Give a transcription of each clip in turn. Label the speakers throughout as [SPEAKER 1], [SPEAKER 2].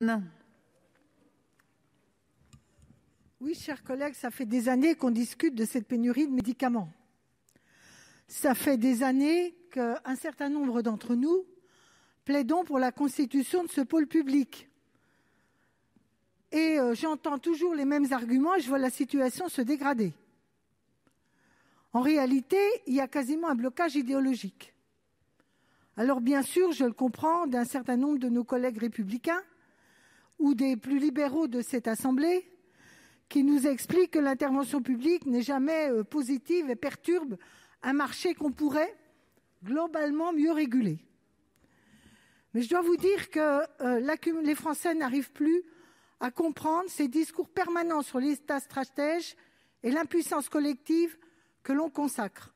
[SPEAKER 1] Non.
[SPEAKER 2] Oui, chers collègues, ça fait des années qu'on discute de cette pénurie de médicaments. Ça fait des années qu'un certain nombre d'entre nous plaidons pour la constitution de ce pôle public. Et j'entends toujours les mêmes arguments et je vois la situation se dégrader. En réalité, il y a quasiment un blocage idéologique. Alors bien sûr, je le comprends d'un certain nombre de nos collègues républicains ou des plus libéraux de cette Assemblée qui nous expliquent que l'intervention publique n'est jamais positive et perturbe un marché qu'on pourrait globalement mieux réguler. Mais je dois vous dire que les Français n'arrivent plus à comprendre ces discours permanents sur l'État stratège et l'impuissance collective que l'on consacre.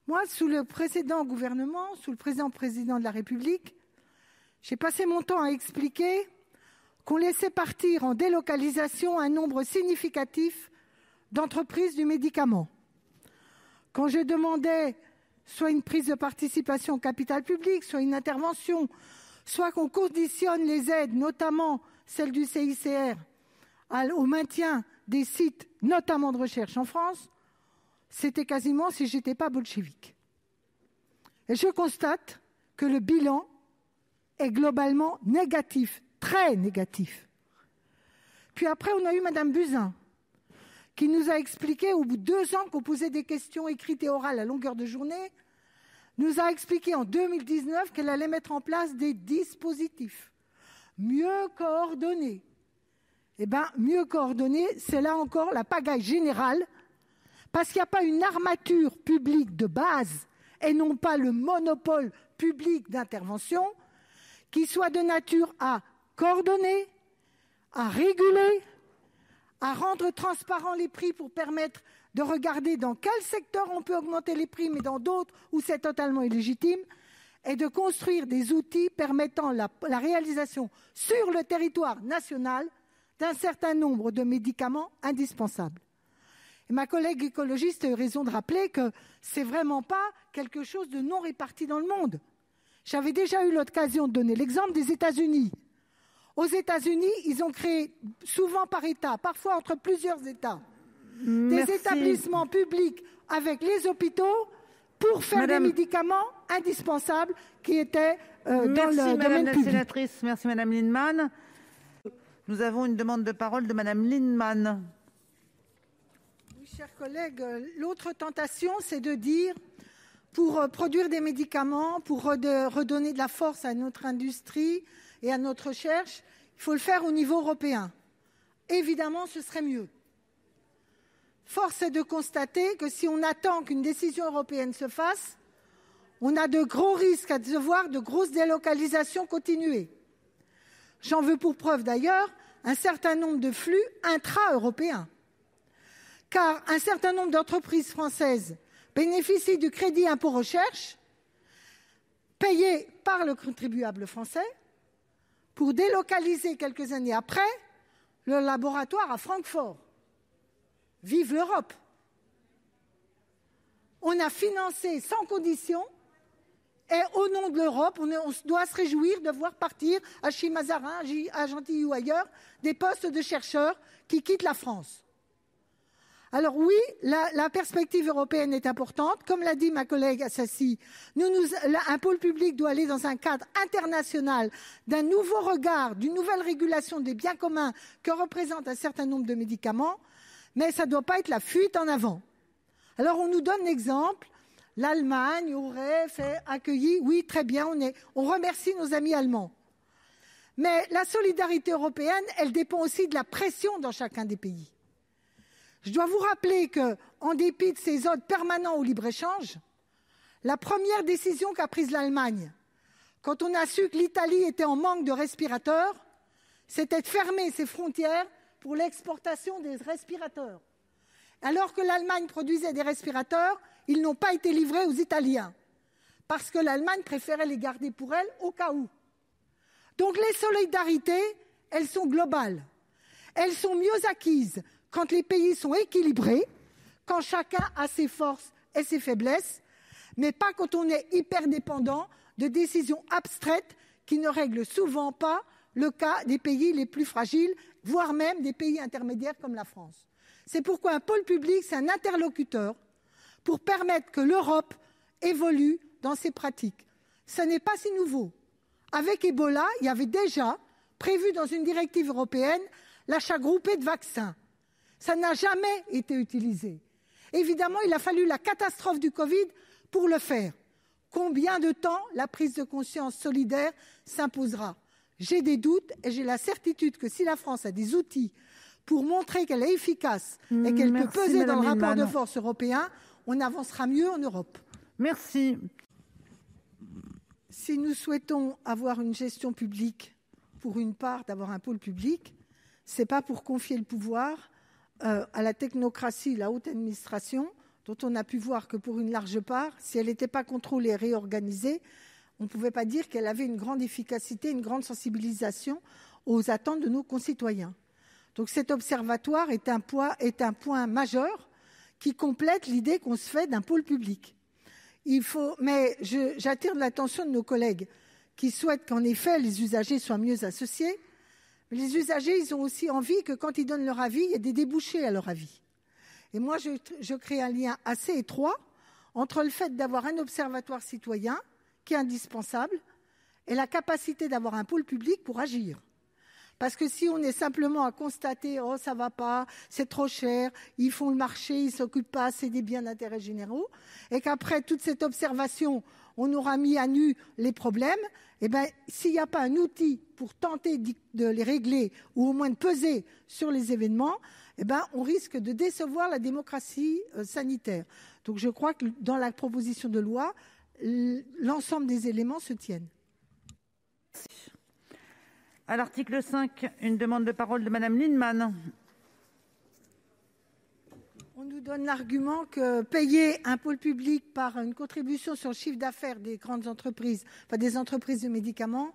[SPEAKER 2] Moi, sous le précédent gouvernement, sous le président de la République, j'ai passé mon temps à expliquer qu'on laissait partir en délocalisation un nombre significatif d'entreprises du médicament. Quand je demandais soit une prise de participation au capital public, soit une intervention, soit qu'on conditionne les aides, notamment celles du CICR, au maintien des sites, notamment de recherche en France, c'était quasiment si je n'étais pas bolchevique. Et je constate que le bilan est globalement négatif, très négatif. Puis après, on a eu Mme Buzyn, qui nous a expliqué, au bout de 2 ans qu'on posait des questions écrites et orales à longueur de journée, nous a expliqué en 2019 qu'elle allait mettre en place des dispositifs mieux coordonnés. Eh bien, mieux coordonnés, c'est là encore la pagaille générale, parce qu'il n'y a pas une armature publique de base et non pas le monopole public d'intervention qui soit de nature à coordonner, à réguler, à rendre transparents les prix pour permettre de regarder dans quel secteur on peut augmenter les prix, mais dans d'autres où c'est totalement illégitime, et de construire des outils permettant la réalisation sur le territoire national d'un certain nombre de médicaments indispensables. Et ma collègue écologiste a eu raison de rappeler que ce n'est vraiment pas quelque chose de non réparti dans le monde. J'avais déjà eu l'occasion de donner l'exemple des États-Unis. Aux États-Unis, ils ont créé, souvent par État, parfois entre plusieurs États, des établissements publics avec les hôpitaux pour faire des médicaments indispensables qui étaient dans le domaine public.
[SPEAKER 1] Sénatrice, merci Madame Lienemann. Nous avons une demande de parole de Madame Lienemann.
[SPEAKER 2] Oui, chers collègues, l'autre tentation, c'est de dire, pour produire des médicaments, pour redonner de la force à notre industrie et à notre recherche, il faut le faire au niveau européen. Évidemment, ce serait mieux. Force est de constater que si on attend qu'une décision européenne se fasse, on a de gros risques à voir de grosses délocalisations continuer. J'en veux pour preuve d'ailleurs un certain nombre de flux intra-européens. Car un certain nombre d'entreprises françaises bénéficient du crédit impôt recherche payé par le contribuable français pour délocaliser quelques années après le laboratoire à Francfort. Vive l'Europe! On a financé sans condition et au nom de l'Europe, on doit se réjouir de voir partir à Chimazarin, à Gentilly ou ailleurs, des postes de chercheurs qui quittent la France. Alors oui, la perspective européenne est importante. Comme l'a dit ma collègue Assassi, un pôle public doit aller dans un cadre international d'un nouveau regard, d'une nouvelle régulation des biens communs que représente un certain nombre de médicaments, mais ça ne doit pas être la fuite en avant. Alors on nous donne l'exemple, l'Allemagne aurait accueilli, oui très bien, on remercie nos amis allemands. Mais la solidarité européenne, elle dépend aussi de la pression dans chacun des pays. Je dois vous rappeler qu'en dépit de ces ordres permanents au libre-échange, la première décision qu'a prise l'Allemagne, quand on a su que l'Italie était en manque de respirateurs, c'était de fermer ses frontières pour l'exportation des respirateurs. Alors que l'Allemagne produisait des respirateurs, ils n'ont pas été livrés aux Italiens, parce que l'Allemagne préférait les garder pour elle au cas où. Donc les solidarités, elles sont globales. Elles sont mieux acquises quand les pays sont équilibrés, quand chacun a ses forces et ses faiblesses, mais pas quand on est hyper dépendant de décisions abstraites qui ne règlent souvent pas le cas des pays les plus fragiles, voire même des pays intermédiaires comme la France. C'est pourquoi un pôle public, c'est un interlocuteur pour permettre que l'Europe évolue dans ses pratiques. Ce n'est pas si nouveau. Avec Ebola, il y avait déjà prévu dans une directive européenne l'achat groupé de vaccins. Ça n'a jamais été utilisé. Évidemment, il a fallu la catastrophe du Covid pour le faire. Combien de temps la prise de conscience solidaire s'imposera? J'ai des doutes et j'ai la certitude que si la France a des outils pour montrer qu'elle est efficace et qu'elle peut peser dans le rapport de force européen, on avancera mieux en Europe.
[SPEAKER 1] Merci.
[SPEAKER 2] Si nous souhaitons avoir une gestion publique, pour une part, d'avoir un pôle public, ce n'est pas pour confier le pouvoir à la technocratie, la haute administration, dont on a pu voir que pour une large part, si elle n'était pas contrôlée et réorganisée, on ne pouvait pas dire qu'elle avait une grande efficacité, une grande sensibilisation aux attentes de nos concitoyens. Donc cet observatoire est un point majeur qui complète l'idée qu'on se fait d'un pôle public. Mais j'attire l'attention de nos collègues qui souhaitent qu'en effet les usagers soient mieux associés. Mais les usagers, ils ont aussi envie que quand ils donnent leur avis, il y ait des débouchés à leur avis. Et moi, je crée un lien assez étroit entre le fait d'avoir un observatoire citoyen, qui est indispensable, et la capacité d'avoir un pôle public pour agir. Parce que si on est simplement à constater « oh, ça va pas, c'est trop cher, ils font le marché, ils ne s'occupent pas assez des biens d'intérêt généraux », et qu'après toute cette observation, on aura mis à nu les problèmes, eh bien, s'il n'y a pas un outil pour tenter de les régler, ou au moins de peser sur les événements, eh bien, on risque de décevoir la démocratie sanitaire. Donc je crois que dans la proposition de loi, l'ensemble des éléments se tiennent.
[SPEAKER 1] À l'article 5, une demande de parole de Madame Lienemann.
[SPEAKER 2] On nous donne l'argument que payer un pôle public par une contribution sur le chiffre d'affaires des grandes entreprises, enfin des entreprises de médicaments,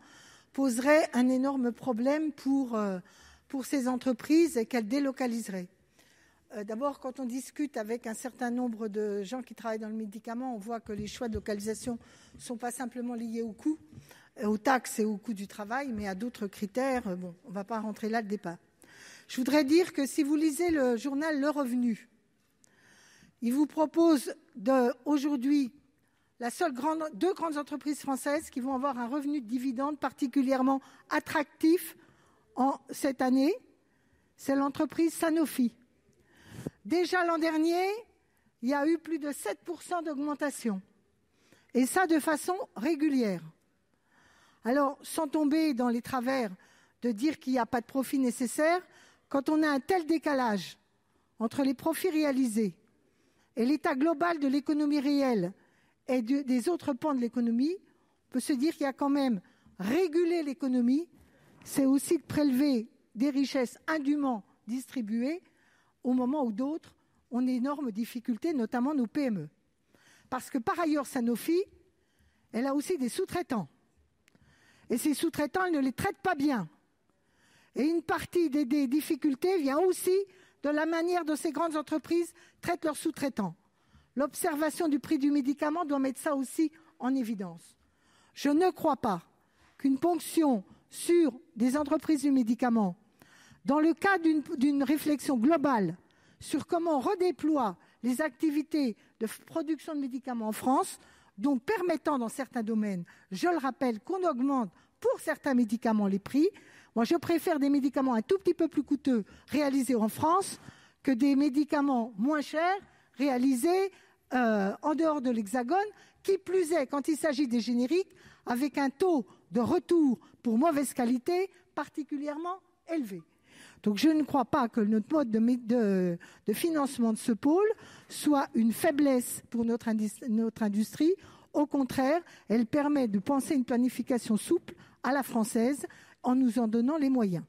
[SPEAKER 2] poserait un énorme problème pour ces entreprises et qu'elles délocaliseraient. D'abord, quand on discute avec un certain nombre de gens qui travaillent dans le médicament, on voit que les choix de localisation ne sont pas simplement liés au coût, aux taxes et au coût du travail, mais à d'autres critères. Bon, on ne va pas rentrer là de départ. Je voudrais dire que si vous lisez le journal Le Revenu, il vous propose aujourd'hui deux grandes entreprises françaises qui vont avoir un revenu de dividende particulièrement attractif cette année. C'est l'entreprise Sanofi. Déjà l'an dernier, il y a eu plus de 7% d'augmentation. Et ça de façon régulière. Alors, sans tomber dans les travers de dire qu'il n'y a pas de profit nécessaire, quand on a un tel décalage entre les profits réalisés et l'état global de l'économie réelle et des autres pans de l'économie, on peut se dire qu'il y a quand même réguler l'économie, c'est aussi de prélever des richesses indûment distribuées au moment où d'autres ont d'énormes difficultés, notamment nos PME. Parce que par ailleurs, Sanofi, elle a aussi des sous-traitants. Et ces sous-traitants, elle ne les traite pas bien. Et une partie des difficultés vient aussi de la manière dont ces grandes entreprises traitent leurs sous-traitants. L'observation du prix du médicament doit mettre ça aussi en évidence. Je ne crois pas qu'une ponction sur des entreprises du médicament, dans le cadre d'une réflexion globale sur comment on redéploie les activités de production de médicaments en France, donc permettant dans certains domaines, je le rappelle, qu'on augmente pour certains médicaments les prix. Moi, je préfère des médicaments un tout petit peu plus coûteux réalisés en France que des médicaments moins chers réalisés en dehors de l'Hexagone, qui plus est, quand il s'agit des génériques, avec un taux de retour pour mauvaise qualité particulièrement élevé. Donc je ne crois pas que notre mode de financement de ce pôle soit une faiblesse pour notre industrie. Au contraire, elle permet de penser une planification souple à la française en nous en donnant les moyens.